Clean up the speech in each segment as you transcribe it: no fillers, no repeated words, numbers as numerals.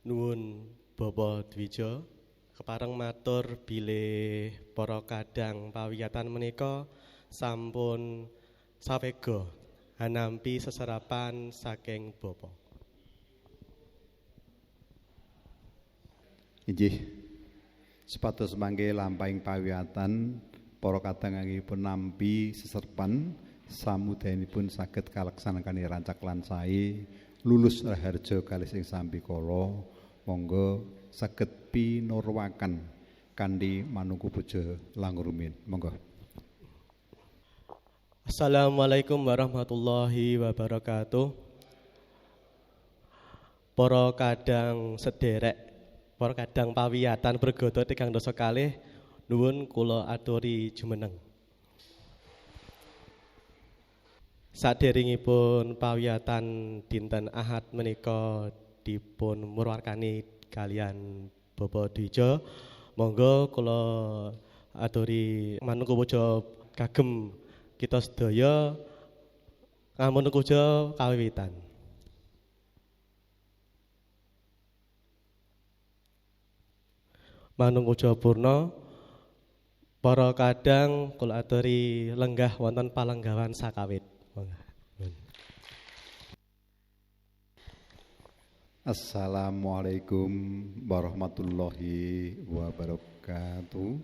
Nuwun Bapak Dwija kepareng matur bilih para kadang pawiyatan menika sampun sawega hanampi seserapan saking Bapak. Inggih. Sepados mangke lampahing pawiyatan para kadang anggenipun nampi seserapan samudayanipun saged kaleksanakani rancak lan sae lulus raharja kalih sing sampikala monggo saged pinurwakan kanthi manungku puja langrumin monggo. Assalamualaikum warahmatullahi wabarakatuh. Para kadang sederek, para kadang pawiyatan bergodo 3 dasa kalih nuwun kula aturi jumeneng. Saderengipun pawiyatan dinten Ahad menika dipun murwarkani kalian Bapak Dwija, monggo kula aturi manungku puja kagem kita sedaya ngamun puja kawiwitan. Manung puja purna para kadang kula aturi lenggah wonten palenggawan sakawit. Assalamualaikum warahmatullahi wabarakatuh.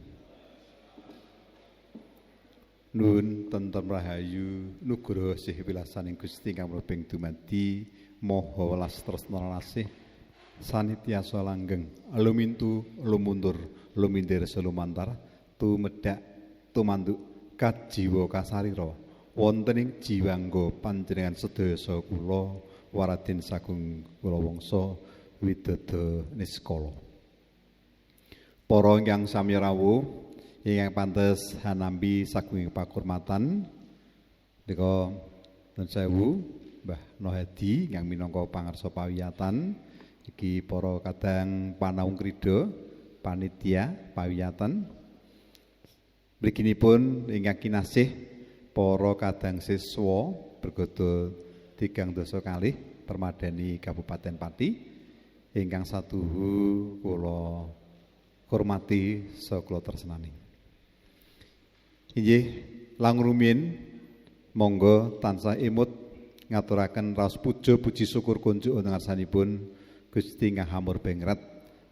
Nuwun tentrem rahayu nugroho sih wilasaning Gusti kang ping dumadi maha welas tresna lasih sanitiasa langgeng lumintu lumuntur lumindir selumantar tumedhak tumanduk kajiwa kasarira wonten ing jiwangga panjenengan sedaya saha kula Waradin sagung kula wangsa widodha niskala. Para ingkang sami rawuh ingkang pantes hanambi saking pakurmatan nika nuwun sewu Mbah Nohedi ingkang minangka pangarsa pawiyatan iki para kadang panaung krida panitia pawiyatan mliginipun ingkang kinasih para kadang siswa bergodo 3 dasa kalih permadani Kabupaten Pati ingkang saduhu kula hormati saha kula tresnani. Inggih langrumin monggo tansah imut ngaturaken raos puja puji syukur kunjuk wonten ngarsanipun Gusti Kang Hamur Bengret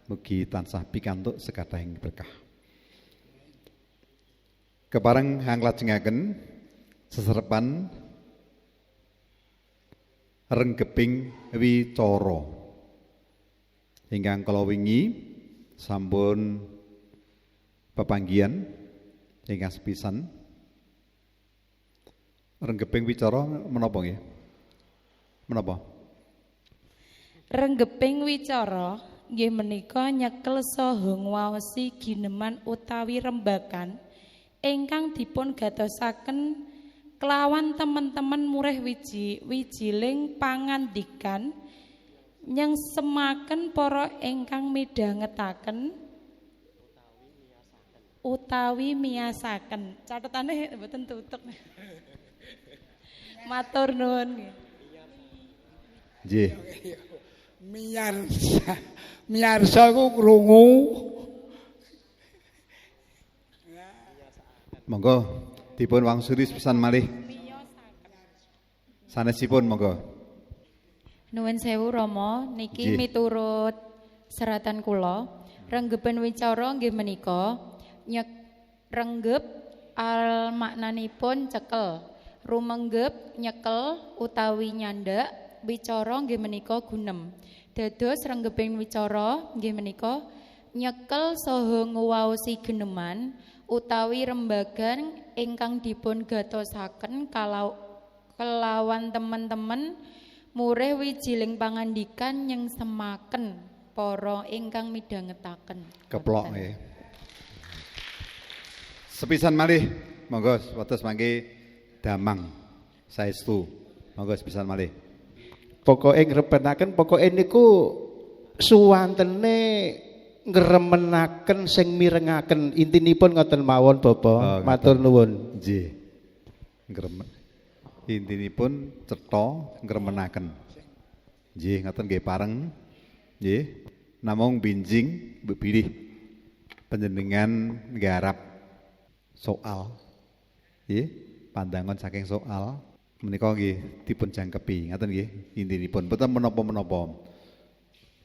mugi tansah pikantuk sekadahing berkah. Kepareng nglajengaken seserepan renggeping wicara ingkang kala wingi sampun pepanggihan ingkang sepisan renggeping wicara menapa nggih? Menapa? Renggeping wicara nggih menika nyekel saha ngwaosi gineman utawi rembakan ingkang dipun gatosaken kelawan teman-teman murih wijiling pangandikan nyeng semaken para ingkang midhangetaken utawi miyasaken. Catetane mboten tutuk. Matur nuwun. Nggih. Miyarsa ku krungu. Monggo dipun wangsuli sepisan malih. Sanesipun monggo. Nuwun sewu Rama, niki miturut seratan kula, renggepen wicara nggih menika renggep al maknanipun cekel, rumenggep nyekel utawi nyandak, wicara nggih menika gunem. Dados renggeping wicara nggih menika nyekel saha nguwaosi geneman utawi rembagan ingkang dipun gatosaken kelawan teman-teman murih wijiling pangandikan nyeng semaken para ingkang midhangetaken. Keplok nggih. Sepisan malih monggo wates mangke damang saestu. Monggo sepisan malih. Pokoke ngrepenaken pokoke niku suwantene ngremenaken sing mirengaken intinipun ngoten mawon Bapak. Matur nuwun. Nggih. Ngremen. Intinipun cetha ngremenaken. Nggih ngoten nggih pareng. Nggih. namung binjing mbok bilih panjenengan nggarap soal. Nggih, pandangan saking soal menika nggih dipun jangkepi, ngaten nggih intinipun. Boten menapa-menapa.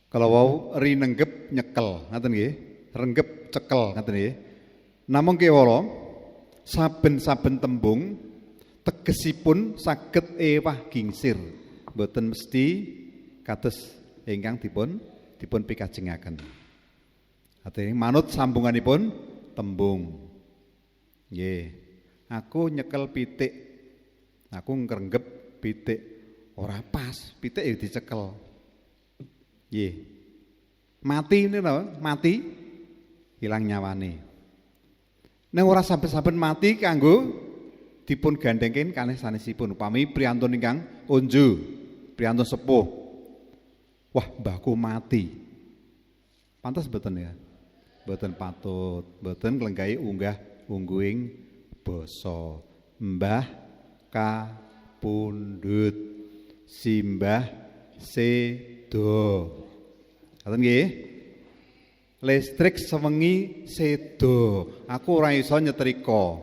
Kalau wau rinenggep nyekel, ngaten nggih. Renggep cekel, ngaten nggih. Namung kewala saben-saben tembung tegesipun saged ewah gingsir. Boten mesti kados ingkang dipun pikajengaken. Artine manut sambunganipun tembung. Nggih. Aku nyekel pitik. Aku ngrenggep pitik. Ora pas, pitik ya dicekel. Nggih. Mati niku mati ilang nyawane. Nek ora saben-saben mati kanggo dipun gandhengken kalih sanesipun upami priyantun ingkang unju, priyantun sepuh. Wah, mbahku mati. Pantes mboten ya? Mboten patut, mboten nglenggahi ungguhing basa. Mbah kapundhut, simbah sedo. Ngoten nggih? Listrik sewengi sedo. Aku ora iso nyetrika.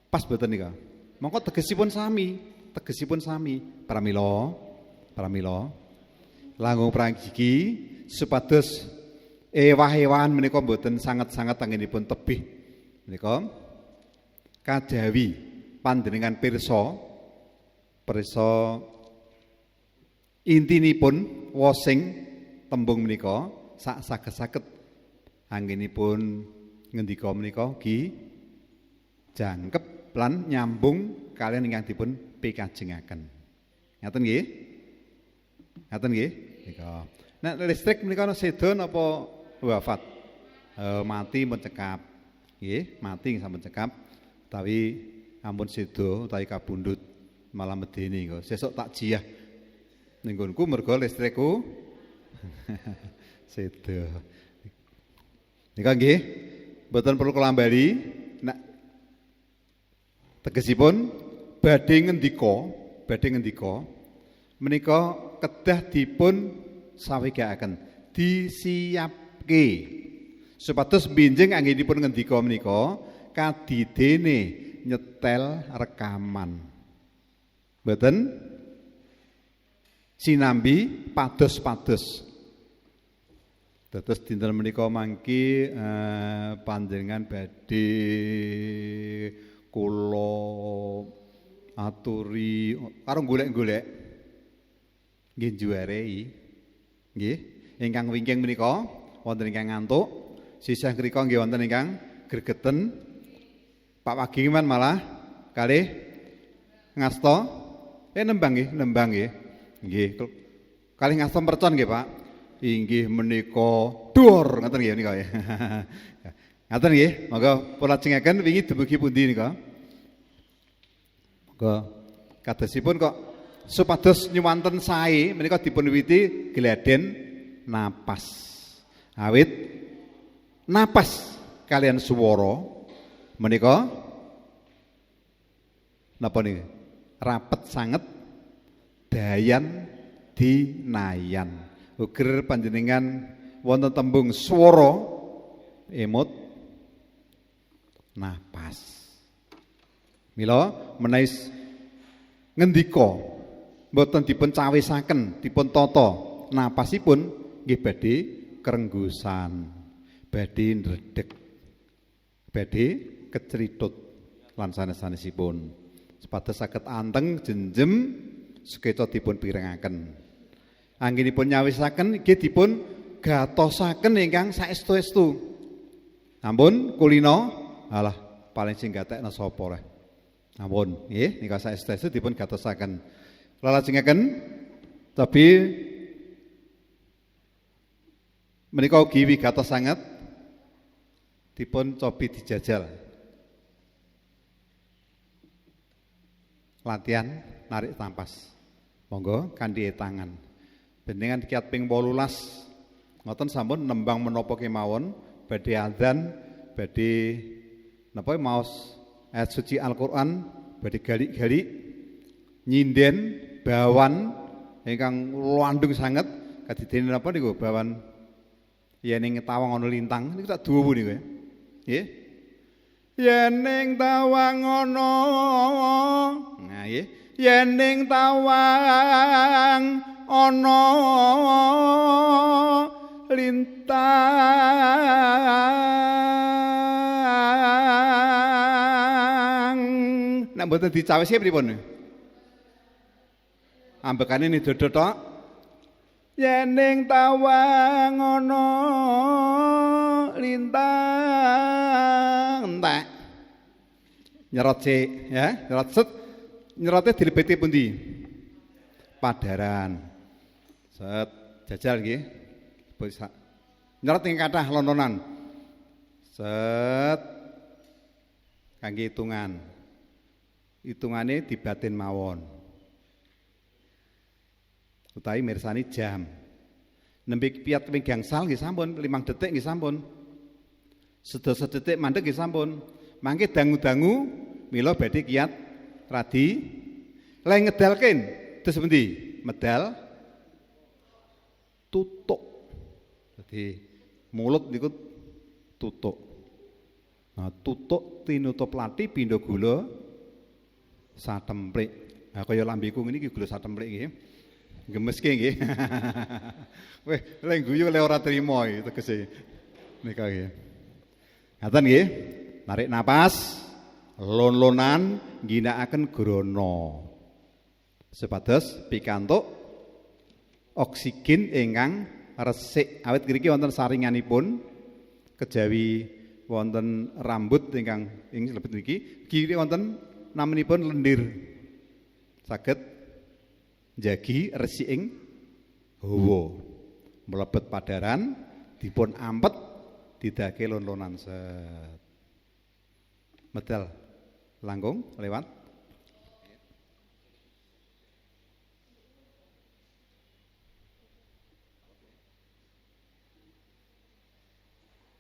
Pas mboten nika? Mongko tegesipun sami, pramila. Langkung prangiki supados ewah-ewahan menika mboten sanget-sanget anggenipun tebih. Menika kadhawi panjenengan pirsa intinipun wosing tembung menika sak saged anggenipun ngendika menika gi jangkep lan nyambung kalian ingkang dipun pikajengaken. Ngaten nggih? Ngaten nggih? Nika. Nek listrik menika sedo napa wafat? Mati mencekap. Nggih, mati sampun cekap. Utawi ampun sedo utawi kabundut malah medeni kok. Sesuk tak jiah ning nggonku mergo listrikku sedo. Nika nggih, mboten perlu kula bali. Nek tegesipun badhe ngendika menika kedah dipun sawegakaken, disiapke supados benjing anggenipun ngendika menika kadidene nyetel rekaman. Mboten sinambi pados-pados. Dados dinten menika mangki panjenengan badhe kula aturi karo golek-golek nggih juarei nggih ingkang wingking menika wonten ingkang ngantuk, sisih mriku nggih wonten ingkang gregeten. Pak Wagingan malah kalih ngasta nembang nggih. Nggih. Kalih ngasta mercon nggih, Pak. Inggih menika dhuwur ngoten nggih menika. Ngaten nggih, monggo pun lajengaken wingi dumugi pundi nika? Monggo kadosipun kok supados nyuwanten sae menika dipun wiwiti gladhen napas. Awit napas kalian swara menika napa niki? Rapet sanget dayan dinayan. Uger panjenengan wonten tembung swara emut napas. Mila menawi ngendika mboten dipun cawisaken, dipun tata napasipun nggih badhe krenggusan, badhe ndredeg, badhe kecritut lan sanes-sanesipun. Supados saged anteng jenjem sekeca dipun pirengaken. Anggenipun nyawisaken nggih dipun gatosaken ingkang saestu-estu. Ampun kulina alah paling sing gatekna sapa reh. Ampun nggih nika saestu-estu dipun gatosaken. Lalajengaken tapi menika ugi wigatos sanget dipun cobi dijajal. Latihan narik tampas. Monggo kanthi tangan. Benengan kiat ping 18 ngoten sampun nembang menapa kemawon badhe adzan, badhe napa maos ayat suci Al-Qur'an, badhe galik-galik nyinden bawan ingkang landung sanget kadidene napa niku bawan Yen ing tawang ana lintang niku tak duwu niku. Nggih. Yen ing tawang ana. Nah, nggih. Yen ing tawang ana lintang. Nek mboten dicawesi pripun? Ambekane ni dodo tok. Yen ing tawang ana lintang entek. Nyerot sik ya, nyerot set. Nyerote dilebeti pundi? Padaran. Set jajal nggih. Bisa. Nyerot ing kathah londonan. Set kangge hitungan. Hitungane dibatin mawon. Utawi mirsani jam. Nembe piyat ping gangsal nggih sampun, 5 detik nggih sampun. Sedasa detik mandeg nggih sampun. Mangke dangu-dangu mila badhe kiyat radi lek ngedalken terus pundi? Medal tutuk. Dadi mulut niku tutuk. Nah, tutuk tinutup lati pindha gula satemplik. Nah, kaya lambeku ngene iki gula satemplik nggih. Gemeske nggih. Weh, lek guyu lek ora trimo iki tegese. Nika nggih. Ngaten nggih. Narik napas, lon-lonan ngginakaken grana. Supados pikantuk oksigen ingkang resik. Awit ngriki wonten saringanipun kejawi wonten rambut ingkang ing lebet niki, kiri wonten namanipun lendir. Saged njagi resik ing hawa. Mlebet padaran dipun ampet didake lon-lonan set. Medal langkung lewat.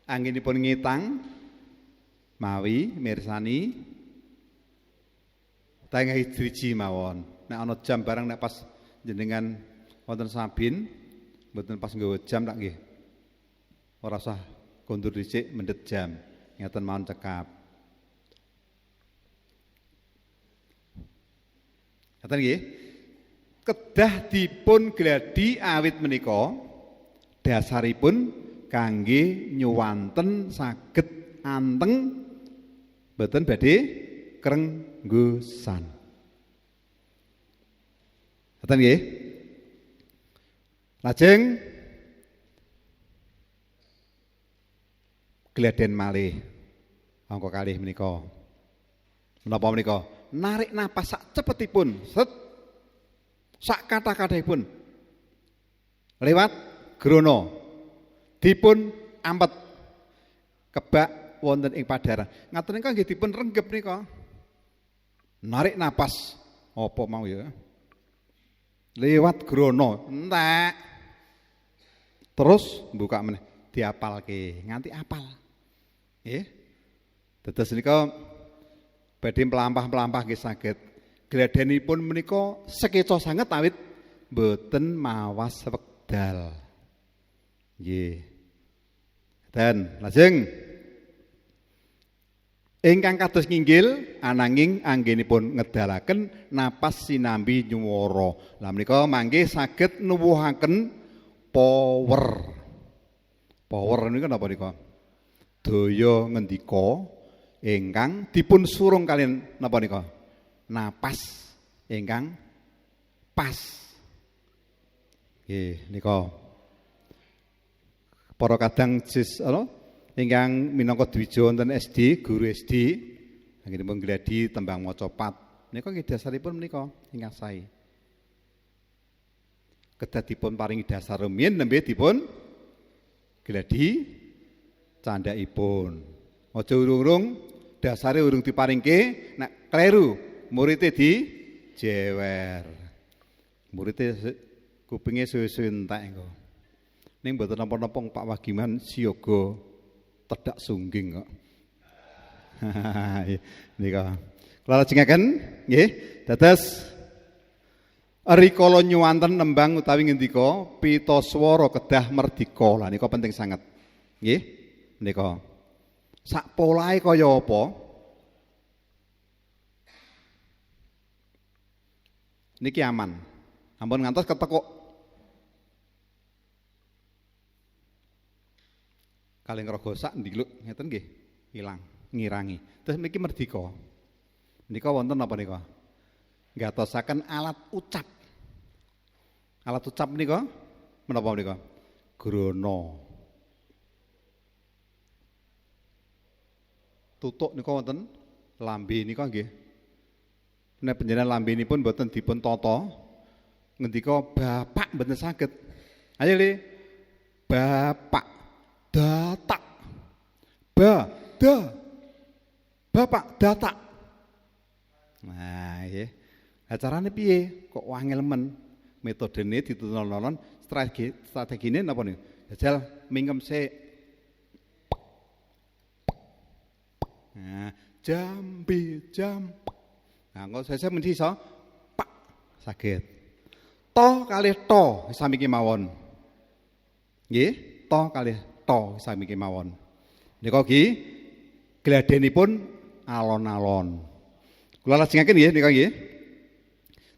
Anggenipun ngitang mawi mirsani tengah driji mawon. Nek ana jam barang nek pas jenengan wonten sabin mboten pas nggawa jam tak nggih. Ora usah kondur dhisik mendhet jam. Ngeten mawon cekap. Ngaten nggih. Kedah dipun gladi awit menika dasaripun kangge nyuwanten saged anteng mboten badhe krenggusan. Ngaten nggih. Lajeng gladen malih angka kalih menika. Menapa menika? Narik napas sak cepetipun, set sak kata-katahipun lewat grana dipun ampet kebak wonten ing padaran. Ngaten nika nggih dipun renggep nika. Narik napas apa mau ya? Lewat grana entek. Terus buka meneh diapalke nganti apal. Nggih. Dados nika badhe mlampah-mlampah nggih saged. Gladenipun menika sekeca sanget awit mboten mawas wekdal. Nggih. Dan lajeng ingkang kados nginggil ananging anggenipun ngedalaken napas sinambi nyuwara. Lah menika mangke saged nuwuhaken power. Power niku napa nika? Daya ngendika ingkang dipun surung kalian napa nika? Napas ingkang pas. Nggih nika para kadang jis ingkang minangka dwija wonten SD, guru SD anggenipun gladi tembang maca pat. Nika nggih dasaripun menika ingkang sae. Kedah dipun paringi dasar rumiyin nembe dipun gladi candhakipun. Aja urung-urung dasare urung diparingke, nek kleru muridé dijewer. Muridé kupinge suwe-suwe entek engko. Ning mboten napa-napa Pak Wagiman siaga tedak sungging kok. Nika. Kula lajengaken nggih, dados rikala nyuwanten nembang utawi ngendika pita swara kedah merdika. Lah nika penting sanget. Nggih, menika. Sak polahe kaya apa? Niki aman. Ampun ngantos ketekuk. Kalih ngraga sak ndiluk ngeten nggih, ilang, ngirangi. Terus niki merdika. Menika wonten napa nika? Nggatosaken alat ucap. Alat ucap menika menapa menika? Grana. Tutuk nika wonten lambe nika nggih. Nek panjenengan lambinipun boten dipun tata ngendika bapak mboten saged. Ayo Le. Bapak datak. Bapak datak. Nah, nggih. Acarane piye? Kok wangel men? Metodene ditutunon strategine napa niku? Jajal mingkem sik. Nah, jam. Nah, kok saya mesti iso pak saged. To kalih to sami kemawon. Nggih, to kalih to sami kemawon. Nika nggih gladenipun alon-alon. Kula lajengaken nggih nika nggih.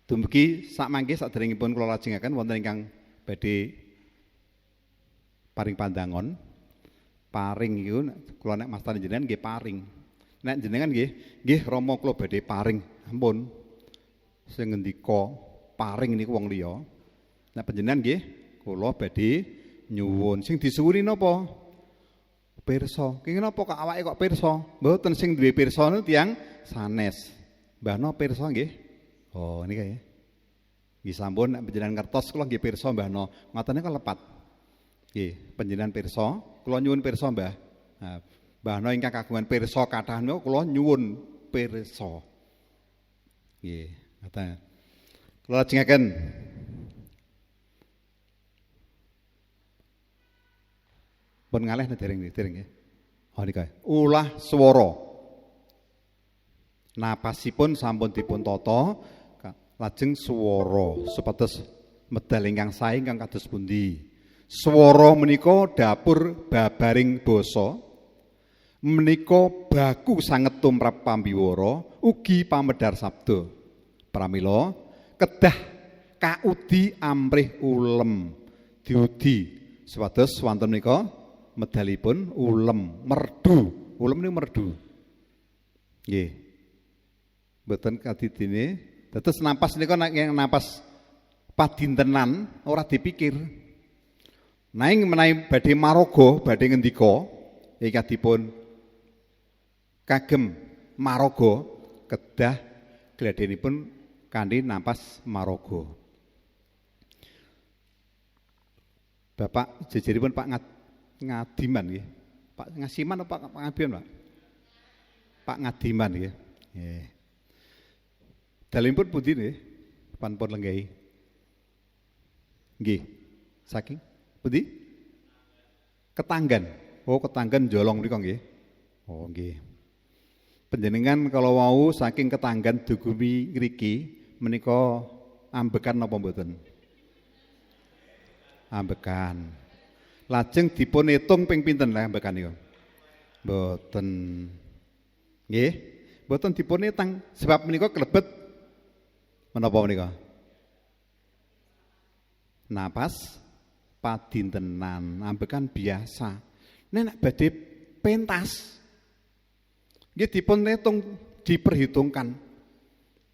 Dumugi sak mangke saderengipun kula lajengaken wonten ingkang badhe paring pandangon. Paring iku kula nek mastani jenengan nggih paring. Nek jenengan nggih Rama kula badhe paring. Ampun. Sing ngendika paring niku wong liya. Nek panjenengan nggih kula badhe nyuwun. Sing disuwuni napa? Pirsa. Kenging napa kok awake kok pirsa? Mboten sing duwe pirsa niku tiyang sanes. Mbahna pirsa nggih. Oh nika ya. Nggih sampun nek panjenengan ngertos kula nggih pirsa Mbahna. Ngoten niku lepat. Nggih, panjenengan pirsa, kula nyuwun pirsa Mbah. Nah, Mbahna ingkang kagungan pirsa kathah niku kula nyuwun pirsa. Nggih, ngoten. Kula lajengaken. Pun ngalih dereng nggih. Oh nika. Ulah swara. Napasipun sampun dipun tata lajeng swara supados medal ingkang sae ingkang kados pundi. Swara menika dapur babaring basa. Menika baku sanget tumrap pambiwara ugi pamedhar sabda. Pramila kedah kaudi amrih ulem diudi supados wonten menika medalipun ulem merdu. Ulem niku merdu. Nggih. Mboten kadidine dados napas nika nek napas padintenan ora dipikir. Naing menawi badhe maraga, badhe ngendika ingkang dipun kagem maraga kedah gladhenipun kanthi napas maraga. Bapak jejeripun Pak Ngadiman nggih. Pak Ngasiman apa Pak Ngabian, Pak? Pak Ngadiman nggih. Nggih. Dalemipun pundi nggih? Panpun lenggahi. Nggih. Saking pundi? Ketanggan. Oh, Ketanggan Jolong mriku nggih. Oh, nggih. Panjenengan kalau wau saking Ketanggan dugumi ngriki menika ambekan napa mboten? Ambekan. Lajeng dipun itung ping pinten lah ambekan niku? Mboten. Nggih. Mboten dipun itang sebab menika klebet menapa menika? Napas padintenan, ambekan biasa. Nek badhe pentas nggih dipun hitung, diperhitungkan.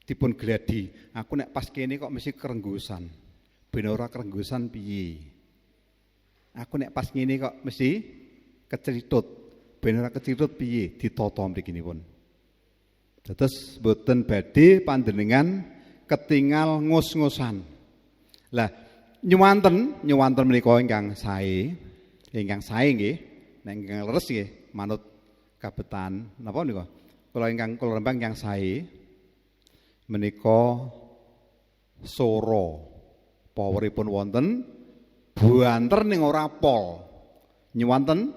Dipun gladi. Aku nek pas kene kok mesti kerenggusan. Ben ora kerenggusan piye? Aku nek pas ngene kok mesti kecritut. Ben ora kecritut piye? Ditata mrikinipun. Dados boten badhe panjenengan ketingal ngus-ngusan. Lah nyuwanten menika ingkang sae nggih, nek ingkang leres nggih manut kabetan napa nika? Kula kula rembang ingkang sae menika sora poweripun wonten buanter ning ora pol. Nyuwanten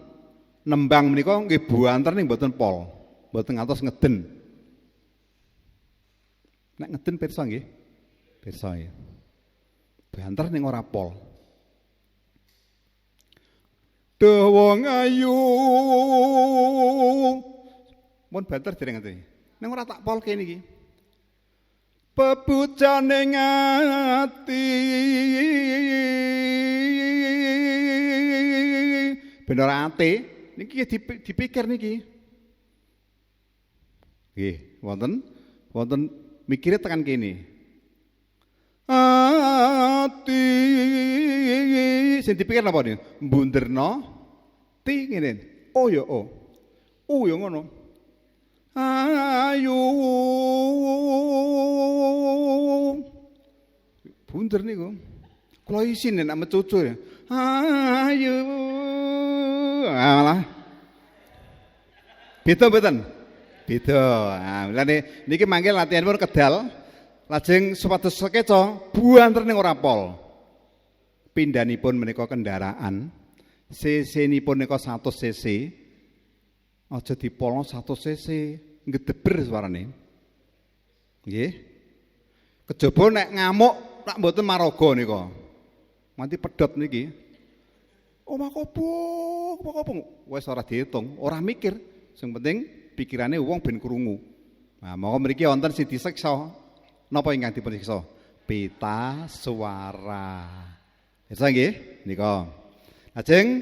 nembang menika nggih buanter ning mboten pol, mboten ngantos ngeden. Nek ngeden pirsa nggih. Pirsa ya. Banter ning ora pol. dawa ngayu. Mun banter dereng ngene. Nang ora tak polke niki. Pepujane ngati ben ora ate niki dipikir niki. Nggih, wonten mikire tekan kene. Ati sing dipikir napa niku? Mbunderno ti ngene. Oh ya oh. Oh ya ngono. Ayu bunder niku. Kula isin nek mecucur. Ayu. Alah. Beda mboten? Beda. Ah, mulane niki mangke latihanipun kedal. Lajeng supados sekeca buanter ning ora pol. Pindhanipun menika kendaraan. CC-nipun menika 100 cc. Aja dipolno 100 cc, ngedeber suarane. Nggih. Kejaba nek ngamuk tak mboten maraga nika. Nganti pedhot niki. Oh makopo. Wis ora diitung, ora mikir. Sing penting pikirane wong ben krungu. Nah, monggo mriki wonten sing disiksa. Napa ingkang dipun siksa? Pita suara. Bisa nggih? Nika. Lajeng